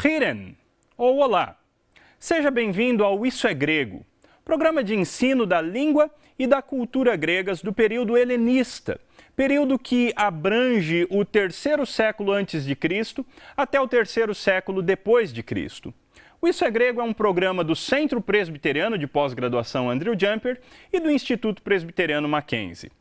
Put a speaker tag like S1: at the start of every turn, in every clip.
S1: Heren, ou olá. Seja bem-vindo ao Isso é Grego, programa de ensino da língua e da cultura gregas do período helenista, período que abrange o terceiro século antes de Cristo até o terceiro século depois de Cristo. O Isso é Grego é um programa do Centro Presbiteriano de Pós-Graduação Andrew Jumper e do Instituto Presbiteriano Mackenzie.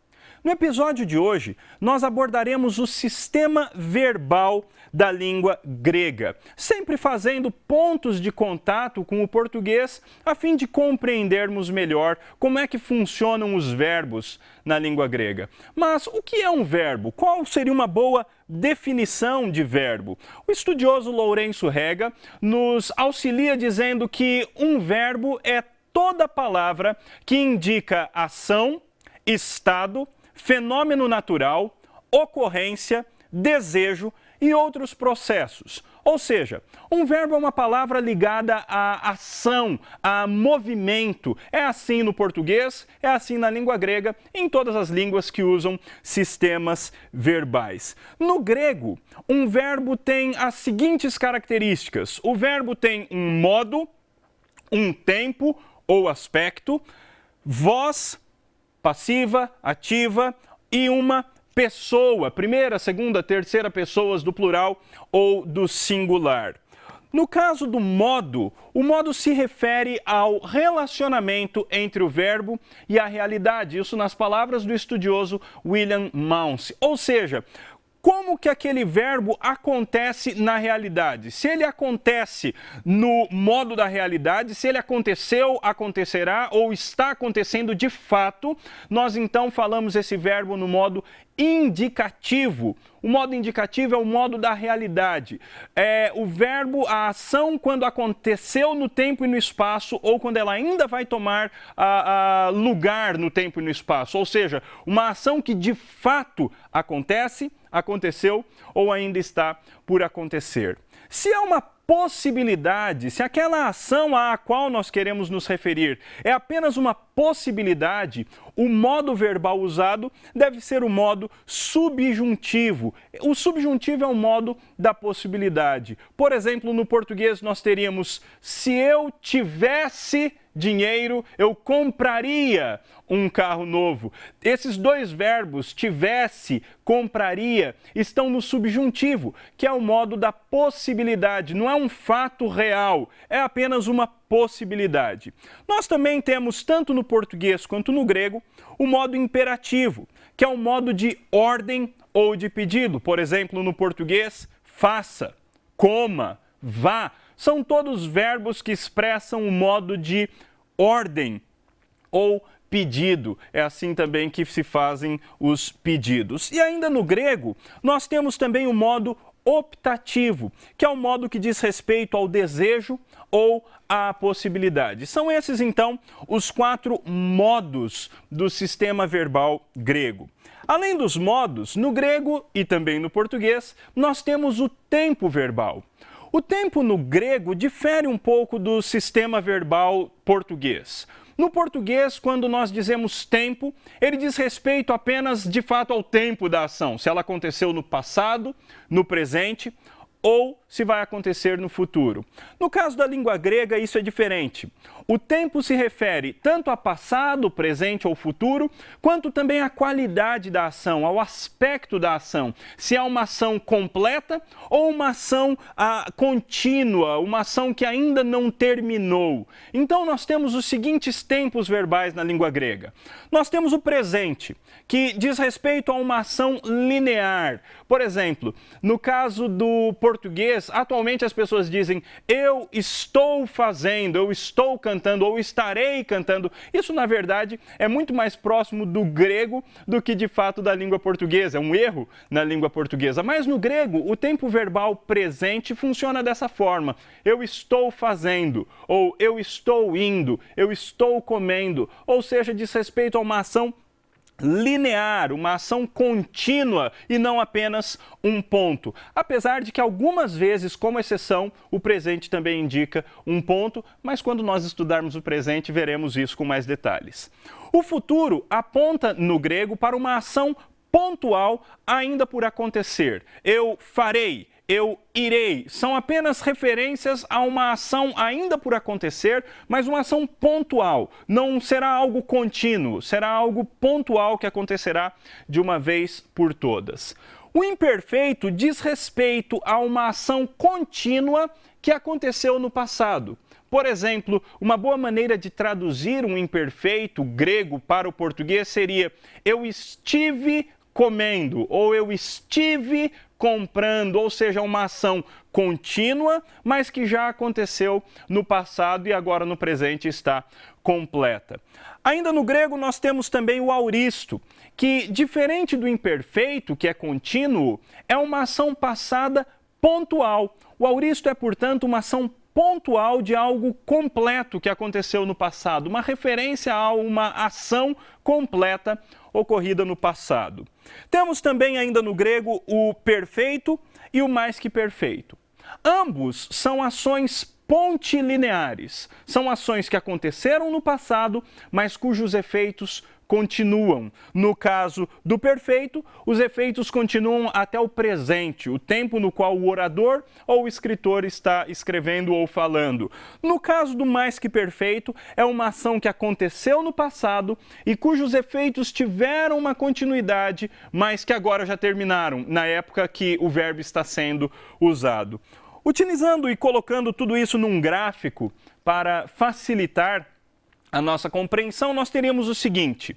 S1: No episódio de hoje, nós abordaremos o sistema verbal da língua grega, sempre fazendo pontos de contato com o português a fim de compreendermos melhor como é que funcionam os verbos na língua grega. Mas o que é um verbo? Qual seria uma boa definição de verbo? O estudioso Lourenço Rega nos auxilia dizendo que um verbo é toda palavra que indica ação, estado, fenômeno natural, ocorrência, desejo e outros processos. Ou seja, um verbo é uma palavra ligada à ação, a movimento. É assim no português, é assim na língua grega, em todas as línguas que usam sistemas verbais. No grego, um verbo tem as seguintes características. O verbo tem um modo, um tempo ou aspecto, voz, passiva, ativa e uma pessoa, primeira, segunda, terceira pessoas do plural ou do singular. No caso do modo, o modo se refere ao relacionamento entre o verbo e a realidade, isso nas palavras do estudioso William Mounce, ou seja, como que aquele verbo acontece na realidade? Se ele acontece no modo da realidade, se ele aconteceu, acontecerá ou está acontecendo de fato, nós então falamos esse verbo no modo indicativo. O modo indicativo é o modo da realidade. É o verbo, a ação, quando aconteceu no tempo e no espaço ou quando ela ainda vai tomar lugar no tempo e no espaço. Ou seja, uma ação que de fato acontece, aconteceu ou ainda está por acontecer. Se há uma possibilidade, se aquela ação à qual nós queremos nos referir é apenas uma possibilidade, o modo verbal usado deve ser o modo subjuntivo. O subjuntivo é o modo da possibilidade. Por exemplo, no português nós teríamos: se eu tivesse dinheiro, eu compraria um carro novo. Esses dois verbos, tivesse, compraria, estão no subjuntivo, que é o modo da possibilidade. Não é um fato real, é apenas uma possibilidade. Nós também temos, tanto no português quanto no grego, o modo imperativo, que é o modo de ordem ou de pedido. Por exemplo, no português, faça, coma, vá. São todos verbos que expressam o modo de ordem ou pedido. É assim também que se fazem os pedidos. E ainda no grego, nós temos também o modo optativo, que é o modo que diz respeito ao desejo ou à possibilidade. São esses, então, os 4 modos do sistema verbal grego. Além dos modos, no grego e também no português, nós temos o tempo verbal. O tempo no grego difere um pouco do sistema verbal português. No português, quando nós dizemos tempo, ele diz respeito apenas, de fato, ao tempo da ação. Se ela aconteceu no passado, no presente ou se vai acontecer no futuro. No caso da língua grega, isso é diferente. O tempo se refere tanto a passado, presente ou futuro, quanto também à qualidade da ação, ao aspecto da ação. Se é uma ação completa ou uma ação contínua, uma ação que ainda não terminou. Então, nós temos os seguintes tempos verbais na língua grega. Nós temos o presente, que diz respeito a uma ação linear. Por exemplo, no caso do português, atualmente as pessoas dizem eu estou fazendo, eu estou cantando ou estarei cantando. Isso, na verdade, é muito mais próximo do grego do que, de fato, da língua portuguesa. É um erro na língua portuguesa. Mas no grego, o tempo verbal presente funciona dessa forma. Eu estou fazendo, ou eu estou indo, eu estou comendo. Ou seja, diz respeito a uma ação linear, uma ação contínua e não apenas um ponto. Apesar de que algumas vezes, como exceção, o presente também indica um ponto, mas quando nós estudarmos o presente, veremos isso com mais detalhes. O futuro aponta no grego para uma ação pontual ainda por acontecer. Eu farei, eu irei. São apenas referências a uma ação ainda por acontecer, mas uma ação pontual. Não será algo contínuo, será algo pontual que acontecerá de uma vez por todas. O imperfeito diz respeito a uma ação contínua que aconteceu no passado. Por exemplo, uma boa maneira de traduzir um imperfeito grego para o português seria: eu estive comendo, ou eu estive comprando, ou seja, uma ação contínua, mas que já aconteceu no passado e agora no presente está completa. Ainda no grego nós temos também o auristo, que, diferente do imperfeito, que é contínuo, é uma ação passada pontual. O auristo é, portanto, uma ação pontual de algo completo que aconteceu no passado, uma referência a uma ação completa ocorrida no passado. Temos também ainda no grego o perfeito e o mais que perfeito. Ambos são ações pontilineares, são ações que aconteceram no passado, mas cujos efeitos continuam. No caso do perfeito, os efeitos continuam até o presente, o tempo no qual o orador ou o escritor está escrevendo ou falando. No caso do mais que perfeito, é uma ação que aconteceu no passado e cujos efeitos tiveram uma continuidade, mas que agora já terminaram, na época que o verbo está sendo usado. Utilizando e colocando tudo isso num gráfico para facilitar a nossa compreensão, nós teríamos o seguinte: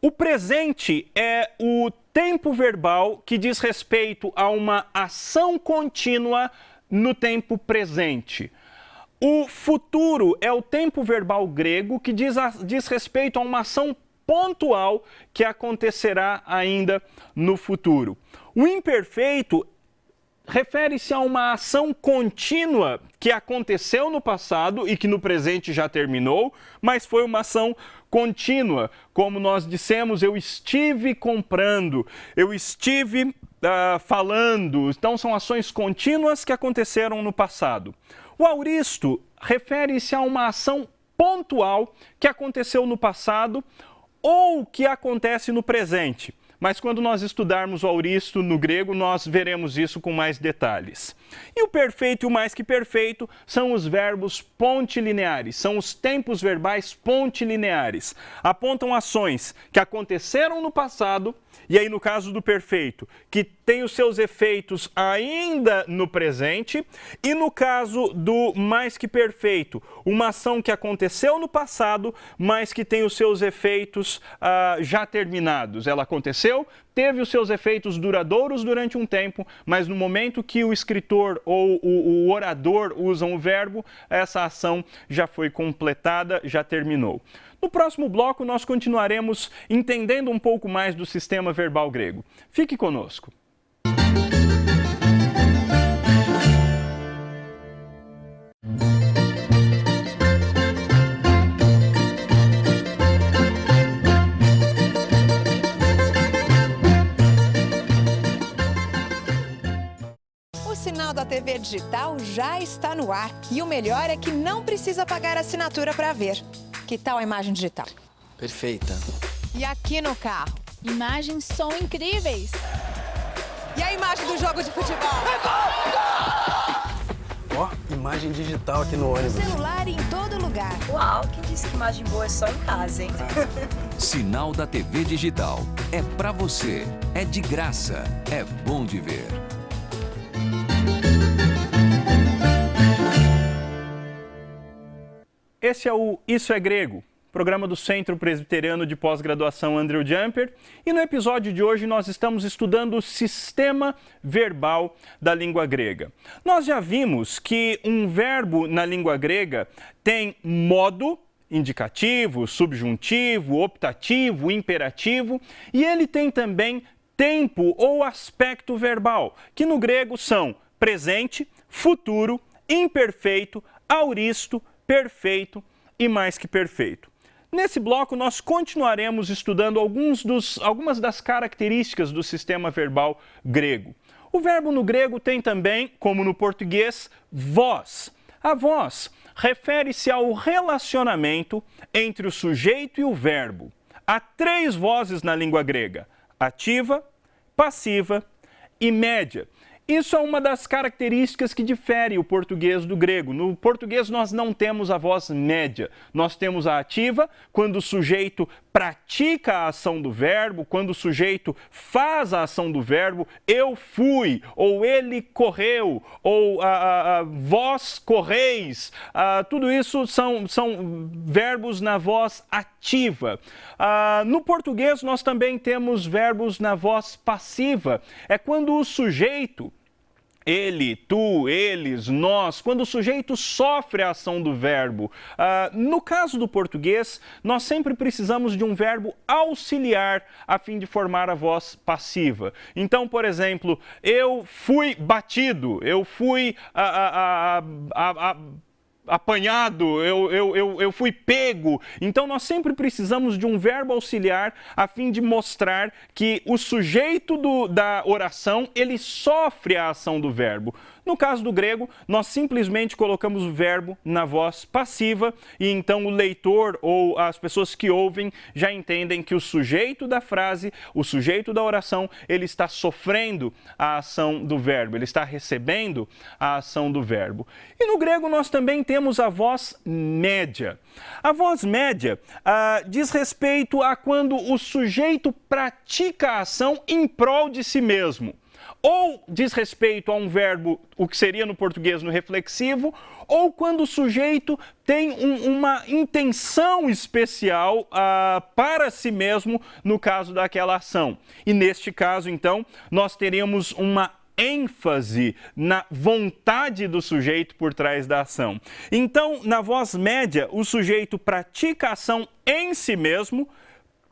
S1: o presente é o tempo verbal que diz respeito a uma ação contínua no tempo presente. O futuro é o tempo verbal grego que diz respeito a uma ação pontual que acontecerá ainda no futuro. O imperfeito refere-se a uma ação contínua que aconteceu no passado e que no presente já terminou, mas foi uma ação contínua. Como nós dissemos, eu estive comprando, eu estive falando. Então, são ações contínuas que aconteceram no passado. O auristo refere-se a uma ação pontual que aconteceu no passado ou que acontece no presente. Mas quando nós estudarmos o auristo no grego, nós veremos isso com mais detalhes. E o perfeito e o mais que perfeito são os verbos pontilineares, são os tempos verbais pontilineares. Apontam ações que aconteceram no passado, e aí no caso do perfeito, que tem os seus efeitos ainda no presente, e no caso do mais que perfeito, uma ação que aconteceu no passado, mas que tem os seus efeitos já terminados. Ela aconteceu, teve os seus efeitos duradouros durante um tempo, mas no momento que o escritor ou o orador usam o verbo, essa ação já foi completada, já terminou. No próximo bloco, nós continuaremos entendendo um pouco mais do sistema verbal grego. Fique conosco.
S2: O sinal da TV digital já está no ar e o melhor é que não precisa pagar assinatura para ver. Que tal a imagem digital?
S3: Perfeita.
S2: E aqui no carro?
S4: Imagens são incríveis.
S2: E a imagem do jogo de futebol?
S3: Ó, imagem digital aqui no ônibus.
S2: Celular em todo lugar.
S5: Uau, quem disse que imagem boa é só em casa, hein?
S6: Sinal da TV digital. É pra você. É de graça. É bom de ver.
S1: Esse é o Isso é Grego, programa do Centro Presbiteriano de Pós-Graduação Andrew Jumper, e no episódio de hoje nós estamos estudando o sistema verbal da língua grega. Nós já vimos que um verbo na língua grega tem modo, indicativo, subjuntivo, optativo, imperativo, e ele tem também tempo ou aspecto verbal, que no grego são presente, futuro, imperfeito, auristo, perfeito e mais que perfeito. Nesse bloco, nós continuaremos estudando algumas das características do sistema verbal grego. O verbo no grego tem também, como no português, voz. A voz refere-se ao relacionamento entre o sujeito e o verbo. Há 3 vozes na língua grega: ativa, passiva e média. Isso é uma das características que difere o português do grego. No português nós não temos a voz média, nós temos a ativa quando o sujeito pratica a ação do verbo, quando o sujeito faz a ação do verbo, eu fui, ou ele correu, ou vós correis. Tudo isso são verbos na voz ativa. No português nós também temos verbos na voz passiva. É quando o sujeito, ele, tu, eles, nós, quando o sujeito sofre a ação do verbo. No caso do português, nós sempre precisamos de um verbo auxiliar a fim de formar a voz passiva. Então, por exemplo, eu fui batido, eu fui apanhado, eu fui pego. Então nós sempre precisamos de um verbo auxiliar a fim de mostrar que o sujeito da oração, ele sofre a ação do verbo. No caso do grego, nós simplesmente colocamos o verbo na voz passiva e então o leitor ou as pessoas que ouvem já entendem que o sujeito da frase, o sujeito da oração, ele está sofrendo a ação do verbo, ele está recebendo a ação do verbo. E no grego nós também temos a voz média. A voz média diz respeito a quando o sujeito pratica a ação em prol de si mesmo. Ou diz respeito a um verbo, o que seria no português no reflexivo, ou quando o sujeito tem uma intenção especial para si mesmo no caso daquela ação. E neste caso, então, nós teríamos uma ênfase na vontade do sujeito por trás da ação. Então, na voz média, o sujeito pratica a ação em si mesmo,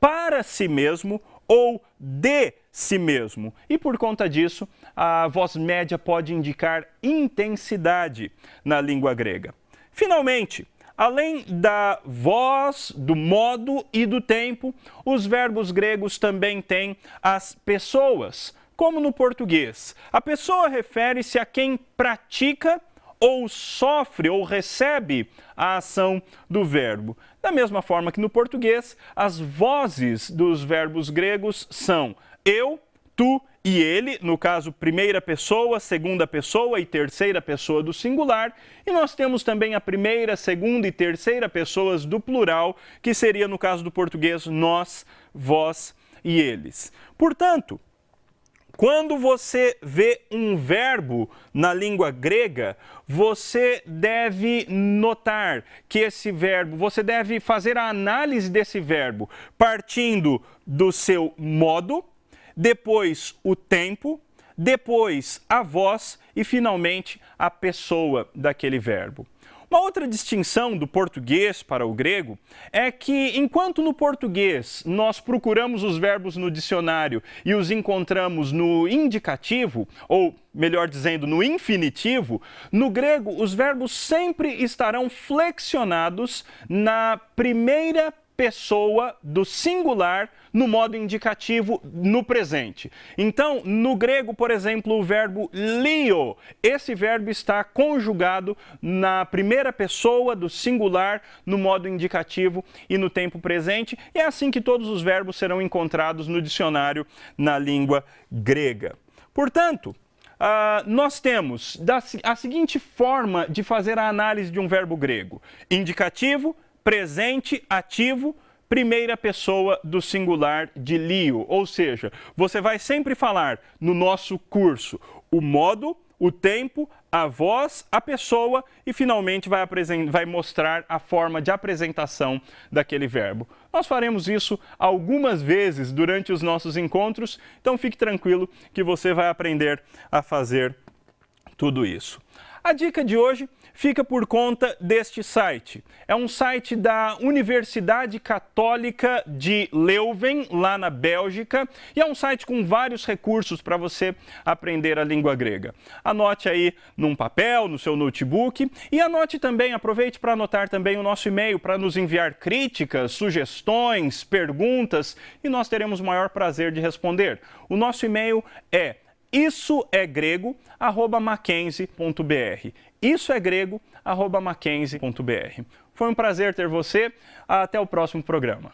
S1: para si mesmo ou de si mesmo. E por conta disso, a voz média pode indicar intensidade na língua grega. Finalmente, além da voz, do modo e do tempo, os verbos gregos também têm as pessoas, como no português. A pessoa refere-se a quem pratica ou sofre ou recebe a ação do verbo. Da mesma forma que no português, as vozes dos verbos gregos são eu, tu e ele, no caso primeira pessoa, segunda pessoa e terceira pessoa do singular, e nós temos também a primeira, segunda e terceira pessoas do plural, que seria no caso do português nós, vós e eles. Portanto, quando você vê um verbo na língua grega, você deve notar que esse verbo, você deve fazer a análise desse verbo partindo do seu modo, depois o tempo, depois a voz e finalmente a pessoa daquele verbo. Uma outra distinção do português para o grego é que, enquanto no português nós procuramos os verbos no dicionário e os encontramos no indicativo, ou melhor dizendo, no infinitivo, no grego os verbos sempre estarão flexionados na primeira pessoa do singular no modo indicativo no presente. Então, no grego, por exemplo, o verbo lio, esse verbo está conjugado na primeira pessoa do singular no modo indicativo e no tempo presente, e é assim que todos os verbos serão encontrados no dicionário na língua grega. Portanto, nós temos a seguinte forma de fazer a análise de um verbo grego: indicativo, presente, ativo, primeira pessoa do singular de lio. Ou seja, você vai sempre falar no nosso curso o modo, o tempo, a voz, a pessoa e finalmente vai mostrar a forma de apresentação daquele verbo. Nós faremos isso algumas vezes durante os nossos encontros, então fique tranquilo que você vai aprender a fazer tudo isso. A dica de hoje fica por conta deste site. É um site da Universidade Católica de Leuven, lá na Bélgica, e é um site com vários recursos para você aprender a língua grega. Anote aí num papel, no seu notebook, e anote também, aproveite para anotar também o nosso e-mail para nos enviar críticas, sugestões, perguntas, e nós teremos o maior prazer de responder. O nosso e-mail é issoegrego@mackenzie.br. issoegrego@mackenzie.br. Foi um prazer ter você. Até o próximo programa.